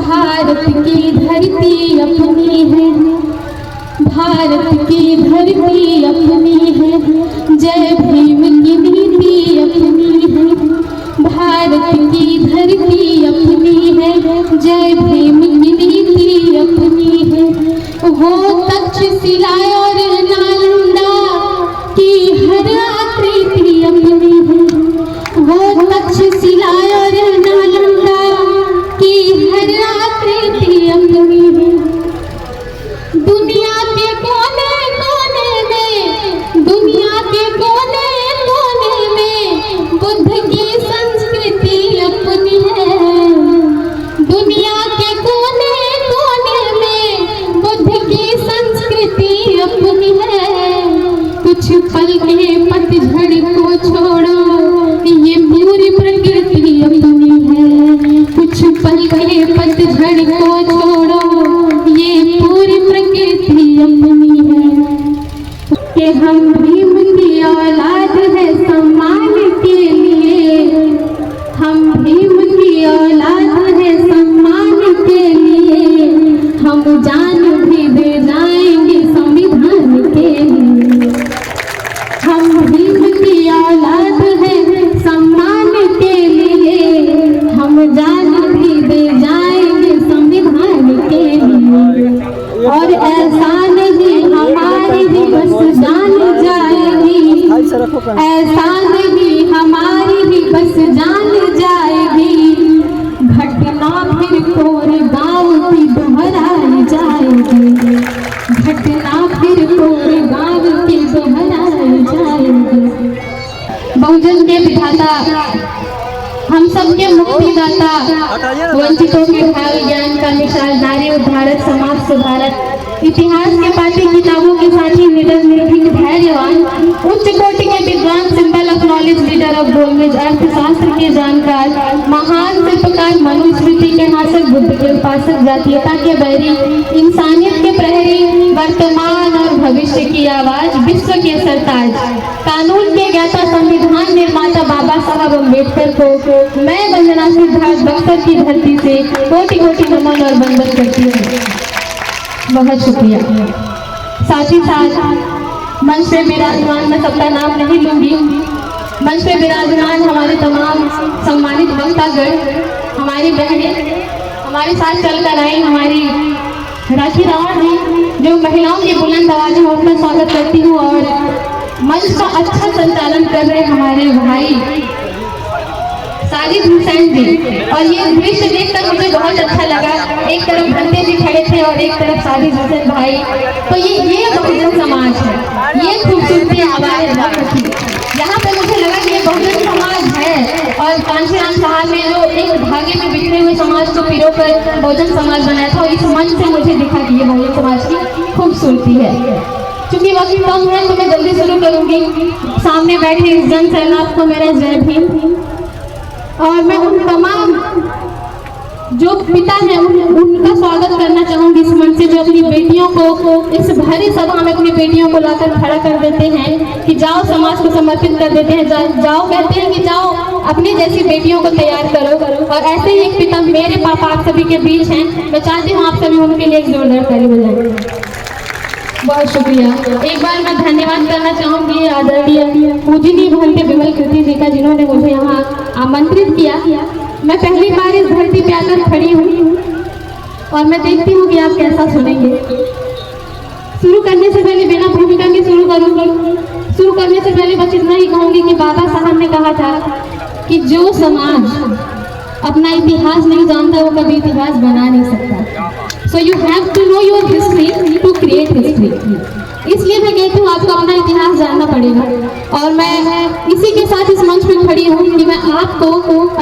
भारत की धरती अपनी है, भारत की धरती अपनी है, जय भीम की नीति अपनी है। भारत की धरती अपनी है, जय भीम की नीति अपनी है। वो तक्षशिला और नालंदा की हर आकृति अपनी है, वो तक्षशिला और नालंदा की हर आकृति अपनी है। दुनिया के कोने कोने में, दुनिया के कोने कोने में बुद्ध की संस्कृति अपनी है। दुनिया के कोने कोने में बुद्ध की संस्कृति अपनी है। कुछ पल के पतझड़ को छोड़ो, ये पूरी प्रकृति अपनी है। कुछ पल के पतझड़ को छोड़ो, ये पूरी प्रकृति अपनी है। कि हम भीम की औलाद है सम्मान के लिए, हम भीम की औलाद है सम्मान के लिए, हम जान भी दे जाएंगे संविधान के लिए। हम भीम की औलाद है सम्मान के लिए, हम जान भी दे जाएंगे संविधान के लिए। और ऐसा नहीं हमारी भी बस जान जाएगी, ऐसा नहीं हमारी भी बस जान जाएगी। घटना फिर कोरेगांव की दोहराई जाएगी, घटना फिर कोरेगांव की दोहराई जाएगी। बहुजन के विधाता, हम सबके मुक्तिदाता, वंचितों के भावी ज्ञान का मिसाल, नारी उद्धारक, समाज सुधारक, इतिहास के पाठ्य किताबों के साथ ही निडर, निर्भीक, धैर्यवान, उच्च कोटि के विद्वान, symbol of knowledge, leader of गोलमेज, अर्थशास्त्र के जानकार, महान शिल्पकार, मनुस्मृति के नाशक, बुद्ध के उपासक, जातीयता के बैरी, इंसानियत के प्रहरी, वर्तमान और भविष्य की आवाज, विश्व के सरताज, कानून के ज्ञाता, संविधान निर्माता बाबा साहब अम्बेडकर को मैं वंदना सिद्धार्थ बक्सर की धरती से कोटि कोटि नमन और वंदन करती हूँ। बहुत शुक्रिया। साथ ही साथ मंच पे विराजमान, मैं सबका नाम नहीं लूंगी, मंच पे विराजमान हमारे तमाम सम्मानित वक्तागण, हमारी बहनें हमारे साथ चलकर आई, हमारी राखी रावण जी जो महिलाओं की बुलंद आवाज है, उनका स्वागत करती हूँ। और मंच का अच्छा संचालन कर रहे हमारे भाई साजिद हुसैन जी। और ये दृश्य देखकर मुझे बहुत अच्छा लगा, एक तरफ भंते जी खड़े थे और एक तरफ साजिद हुसैन भाई। तो ये बहुजन समाज है, ये खूबसूरती आवाज है। यहाँ पे मुझे लगा कि ये बहुजन समाज है। और कांशीराम साहब ने जो एक धागे में बिखरे हुए समाज को पिरोकर बहुजन समाज बनाया था, इस मंच से मुझे दिखा कि ये बहुजन समाज की खूबसूरती है। चूंकि वक्त कम है तो मैं जल्दी शुरू करूंगी। सामने बैठे इस जन सैलाब को मेरा जय भीम। और मैं उन तमाम जो पिता हैं उनका स्वागत करना चाहूंगी इस मंच से, जो अपनी बेटियों को इस भरी सभा में अपनी बेटियों को लाकर खड़ा कर देते हैं कि जाओ, समाज को समर्पित कर देते हैं। जाओ कहते हैं कि जाओ अपनी जैसी बेटियों को तैयार करो। और ऐसे ही एक पिता मेरे पापा आप सभी के बीच हैं, मैं चाहती हूँ आप सभी उनके लिए एक जोरदार ताली बजाएं। बहुत शुक्रिया। एक बार मैं धन्यवाद करना चाहूंगी आदरणीय पूजनीय भंते विमल कृति जी का, जिन्होंने मुझे यहाँ आमंत्रित किया। मैं पहली बार इस धरती पे आकर खड़ी हूँ और मैं देखती हूँ कि आप कैसा सुनेंगे। शुरू करने से पहले बिना भूमिका के शुरू करूंगी। शुरू करने से पहले बस इतना ही कहूंगी कि बाबा साहब ने कहा था कि जो समाज अपना इतिहास नहीं जानता वो कभी इतिहास बना नहीं सकता। So you have to know your history to create history. इसलिए मैं कहती हूँ आपको अपना इतिहास जानना पड़ेगा। और मैं इसी के साथ इस मंच पर खड़ी हूँ कि मैं आपको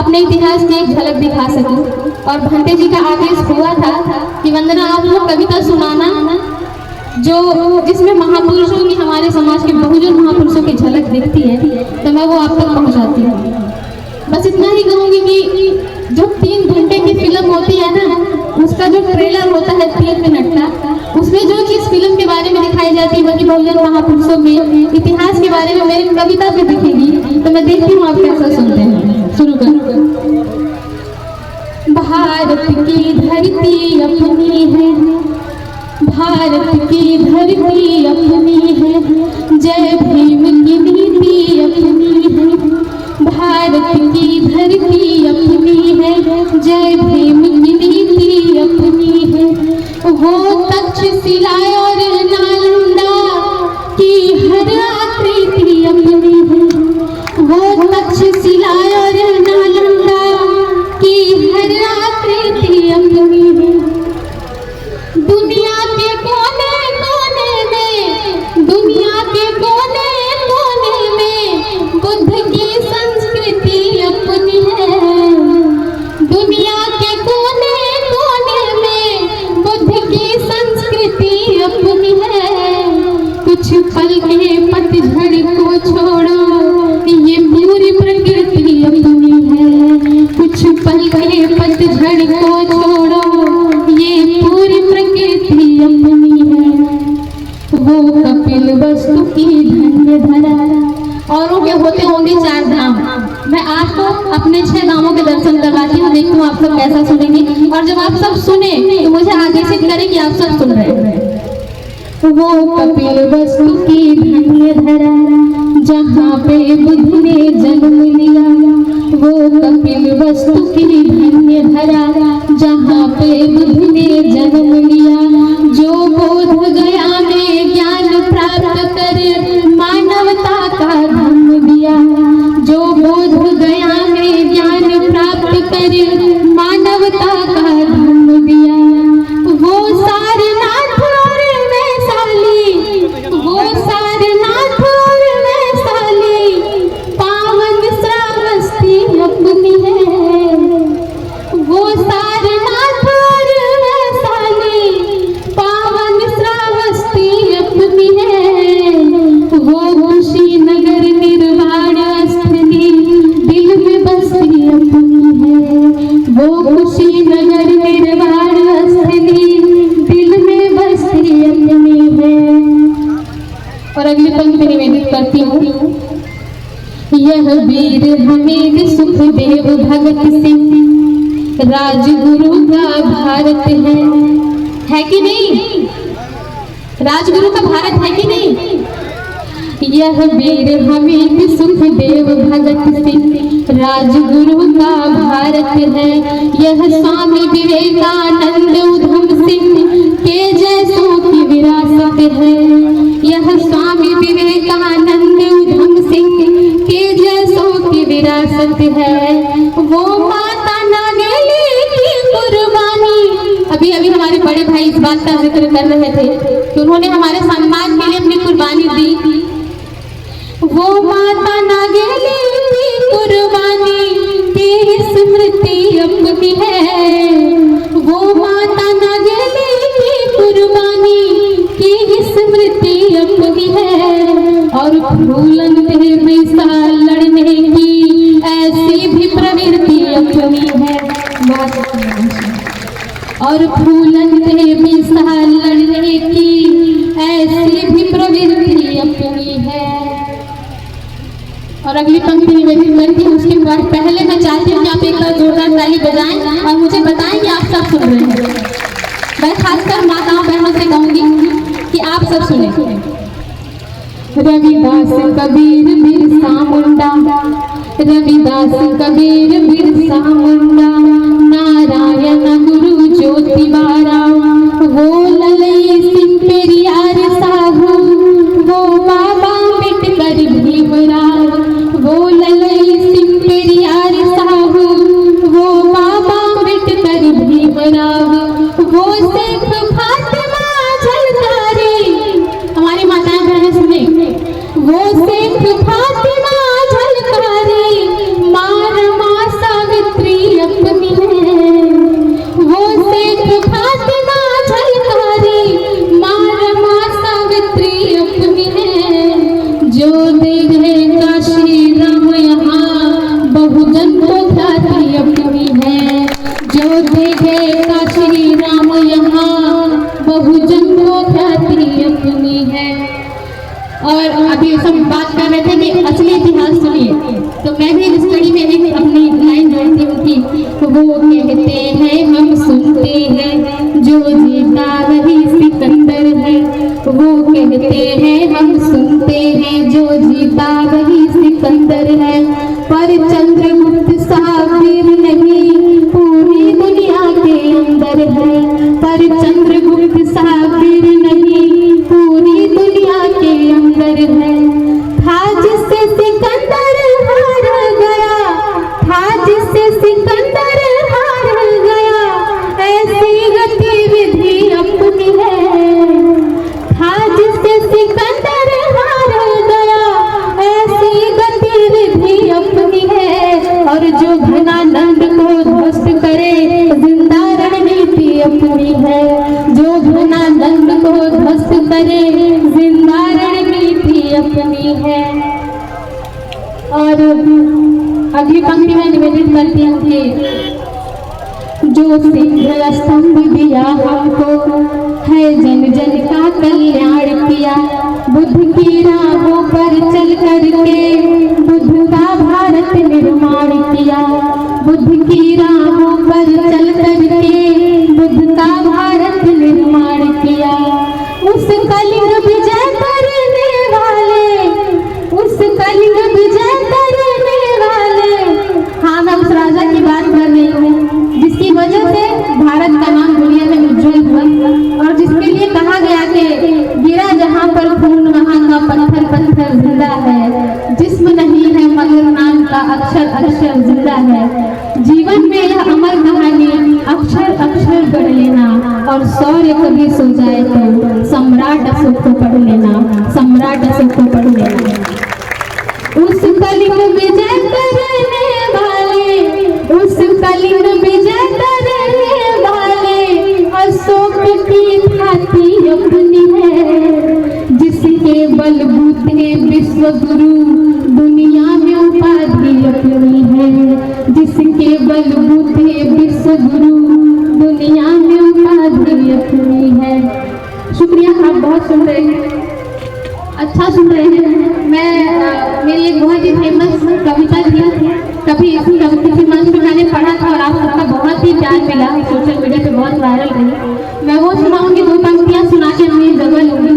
अपने इतिहास की एक झलक दिखा सकूँ। और भंते जी का आदेश हुआ था कि वंदना आप लोग कविता सुनाना जो जिसमें महापुरुषों की, हमारे समाज के बहुजन महापुरुषों की झलक दिखती है, तो मैं वो आप तक पहुँचाती हूँ। बस इतना ही कहूँगी कि जो 3 घंटे की फिल्म होती है ना, उसका जो ट्रेलर होता है 3 मिनट का, उसमें जो चीज फिल्म के बारे में दिखाई जाती है वही बहुजन महापुरुषों के इतिहास के बारे में मेरी कविता में दिखेगी। तो मैं देखती हूँ आप कैसा सुनते हैं। शुरू करो। भारत की धरती भारत की धरती अपनी है, जय भीम की नीति अपनी है। भारत की धरती अपनी है, जय भीम की नीति अपनी है। वो तक्षशिला और नालंदा की हर आकृति अपनी है। वो तक्षशिला और नालंदा की हर आकृति अपनी है। दुनिया के कोने कोने में, दुनिया के कोने कोने में बुद्ध की संस्कृति अपनी है। दुनिया के कोने कोने में बुद्ध की संस्कृति अपनी है। कुछ पल के पतझड़ को छोड़ो, ये पूरी प्रकृति अपनी है। कुछ पल के पतझड़ को छोड़ो, ये पूरी प्रकृति अपनी है। वो कपिल वस्तु की धन्य धरा। औरों के होते होंगे 4 धाम, मैं आपको अपने 6 धामों के दर्शन करवाती हूँ। देखती हूँ आप सब कैसा सुनेंगे, और जब आप सब सुने तो मुझे आदेशित करें कि आप सब सुन रहे हैं। वो कपिल वस्तु की धन्य धरा, जहाँ पे बुद्ध ने जन्म लिया। वो कपिल वस्तु की धन्य धरा, जहाँ पे बुद्ध ने जन्म लिया। जो बोध गया में ज्ञान प्राप्त कर मानवता का धर्म दिया। जो बोध गया में ज्ञान प्राप्त कर मानवता का धर्म दिया। वो सारनाथ और वैशाली, वो सारनाथ और वैशाली पावन श्रावस्ती अपनी है। वो सारनाथ और वैशाली पावन श्रावस्ती अपनी है। वो कुशीनगर निर्वाण स्थली दिल में बसती अपनी है। वो कुशीनगर निर्वाण स्थली दिल में बसती अपनी है। और अगली पंक्ति निवेदित करती हूँ। यह वीर हमीद सुखदेव भगत सिंह राजगुरु का भारत है कि नहीं? राजगुरु का भारत है कि नहीं? यह वीर हमीद सुखदेव भगत सिंह राजगुरु का भारत है। यह स्वामी विवेकानंद उधम सिंह के जैसों की विरासत है। यह स्वामी विवेकानंद उधम सिंह के जैसों की विरासत है। वो माता नागेली की कुर्बानी, अभी अभी हमारे बड़े भाई इस बात का जिक्र कर रहे थे कि उन्होंने हमारे सम्मान के लिए अपनी कुर्बानी दी। वो माता नागेली की कुर्बानी की स्मृति अपनी है। वो माता नागेली की कुर्बानी की स्मृति अपनी है। और फूलन देवी सा लड़ने की ऐसी भी प्रवृत्ति अपनी है। और फूलन देवी सा लड़ने की ऐसी भी प्रवृत्ति अपनी है। और अगली पंक्ति निवेदित करती हूँ। उसके बाद पहले मैं चाहती हूँ कि आप एक बार जोरदार ताली बजाएं और मुझे बताएं कि आप सब सुन रहे हैं। मैं खासकर माताओं बहनों से कहूँगी कि आप सब सुने। रविदास कबीर बिरसा मुंडा, रविदास कबीर बिरसा मुंडा, नारायण गुरु ज्योतिबा, वो ललई सिंह पेरियार साहू, वो बाबा अम्बेडकर भीमराव। वो ललई सिंह पेरियार साहू, वो बाबा अम्बेडकर भीमराव। वो शेख फातिमा झलकारी, हमारी माताएं बहनें सुने। वो शेख फातिमा झलकारी माँ सावित्री अपनी है। वो शेख फातिमा झलकारी माँ सावित्री अपनी है। जो देखे काशी राम यहाँ बहुजन को ख्याति अपनी है। जो देखे काशी राम यहाँ बहुजन को ख्याति अपनी है। और अभी हम बात कर रहे थे कि असली इतिहास सुनिए, तो मैं भी इस कड़ी में एक अपनी लाइन जोड़ती हूँ कि वो कहते हैं हम सुनते हैं, जो जीता वही सिकंदर है। कहते हैं हम सुनते हैं, जो जीता वही सिकंदर है। पर चंद्रगुप्त साबिर नहीं, पूरी दुनिया के अंदर है। पर चंद्रगुप्त साबिर नहीं, पूरी दुनिया के अंदर है। था जिससे सिकंदर हार गया, था जिससे सिकंदर हार गया, ऐसी गतिविधि अपनी है। था जिससे सिकंदर हार गया, ऐसी गतिविधि अपनी है। और जो घनानंद को ध्वस्त करे, जिंदा रणनीति अपनी है। जो घनानंद को ध्वस्त करे, जिंदा रणनीति अपनी है। और अगली पंक्ति में निवेदित करती हूँ कि जो सिंह स्तंभ दिया हमको है, जन जन का कल्याण किया। बुद्ध की राहों पर चल करके बुद्ध का भारत निर्माण किया। बुद्ध की राहों पर चल करके बुद्ध का भारत निर्माण किया। उस कलिंग विजय करने वाले, उस कलिंग विजय करने वाले, हाँ मैं उस राजा की बात कर रही हूँ जिसकी वजह से भारत का नाम दुनिया में उज्जवल हुआ। और जिसके लिए कहा गया कि गिरा जहाँ पर खून वहाँ का पत्थर पत्थर जिंदा है। जिस्म नहीं है मगर नाम का अक्षर अक्षर जिंदा है। जीवन में यह अमर कहानी अक्षर अक्षर पढ़ लेना, और शौर्य कभी सो जाए तो सम्राट अशोक को पढ़ लेना, सम्राट अशोक को पढ़ लेना। उस कलिंग विजय करने वाले, उस कलिंग विजय करने वाले अशोक की ख्याति अपनी है। जिसके बलबूते विश्व गुरु दुनिया में उपाधि अपनी है। जिसके बलबूते विश्व गुरु दुनिया में उपाधि अपनी है। शुक्रिया, आप बहुत सुन रहे हैं, अच्छा सुन रहे हैं। मैं मेरी एक बहुत ही फेमस कविता थी, कभी किसी मंच में मैंने पढ़ा था और आप सबका बहुत ही प्यार मिला, सोशल मीडिया पे बहुत वायरल रही। मैं वो सुनाऊंगी, दो पंक्तियां सुना के अपनी जगह लूंगी।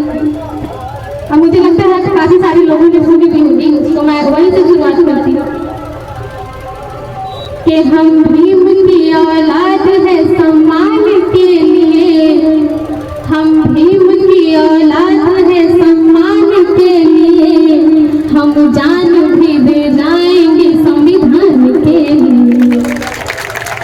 अब मुझे लगता है कि काफी सारे लोगों ने सुनी भी होगी, तो मैं वहीं से शुरुआत करती हूँ कि हम भीम की औलाद है सम्मान के लिए। हम भीम की औलाद है सम्मान के लिए। हम जान भी दे जाएंगे संविधान के लिए।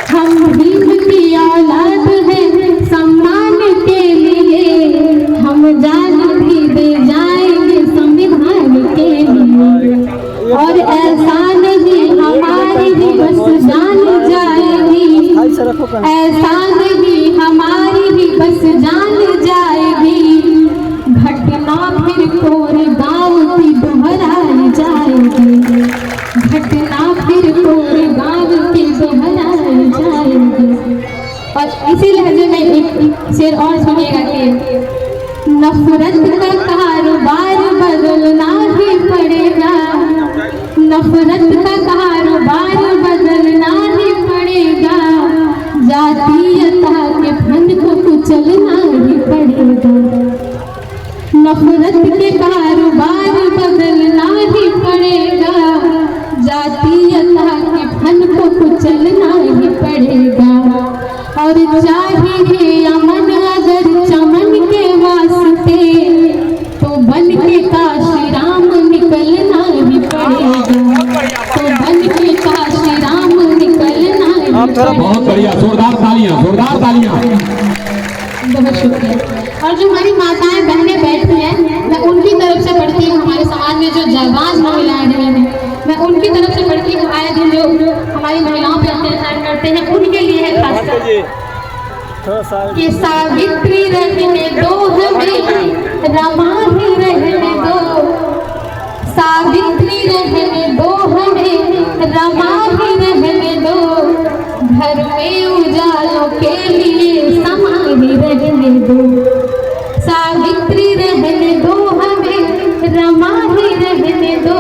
हम भीम की औलाद है सम्मान के लिए। हम जान भी दे जाएंगे संविधान के लिए। और ऐसा नहीं हमारी भी बस जान जाएगी, ऐसा नहीं हमारी भी बस जान जाएगी। घटना फिर कोरेगांव की दोहराई जाएगी। घटना फिर कोरेगांव की दोहराई जाएगी। और इसी लहजे में एक शेर और सुनिएगा कि नफरत का कारोबार बदलना ही पड़ेगा। नफरत का कारोबार बदलना ही पड़ेगा। जातीयता के फन को कुचलना ही पड़ेगा। नफरत के कारोबार बदलना ही पड़ेगा। जातीयता के फन को कुचलना ही पड़ेगा। और चाहिए अमन अगर चमन के वास्ते, तो बन के काशी राम निकलना ही पड़ेगा। तो बन के काशी राम निकलना ही पड़ेगा। बहुत बढ़िया, जोरदार तालियां, जोरदार तालियां। बहुत शुक्रिया। और जो हमारी माताएं बहनें बैठी हैं, मैं उनकी तरफ से पढ़ती हूँ। हमारे समाज में जो जाबाज महिलाएं रही हैं, मैं उनकी तरफ से पढ़ती हूँ। आए दिन जो हमारी महिलाओं पे अत्याचार करते हैं, उनके लिए है खासकर कि सावित्री रहने दो हमें, रमा ही रहने दो। सावित्री रहने दो हमें, रमा ही रहने दो। घर में उजालों के लिए समा ही रहने दो। सावित्री रहने दो हमें, रमा ही रहने दो।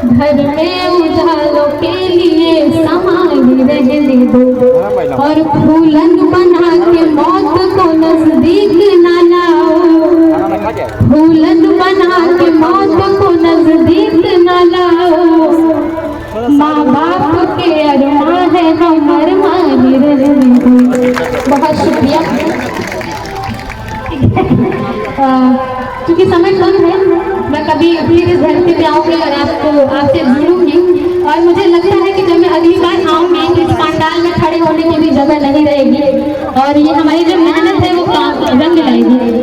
घर में उजालों के लिए समा ही रहने दो। और फूलन बना के मौत को नजदीक ना लाओ। फूलन बहुत शुक्रिया। क्योंकि समय कम है, मैं कभी फिर इस धरती पे आऊँगी और आपसे जुड़ूंगी, और मुझे लगता है कि जब मैं अगली बार आऊँगी तो इस पंडाल में खड़े होने की भी जगह नहीं रहेगी, और ये हमारी जो मेहनत है वो काम रंग लाएगी।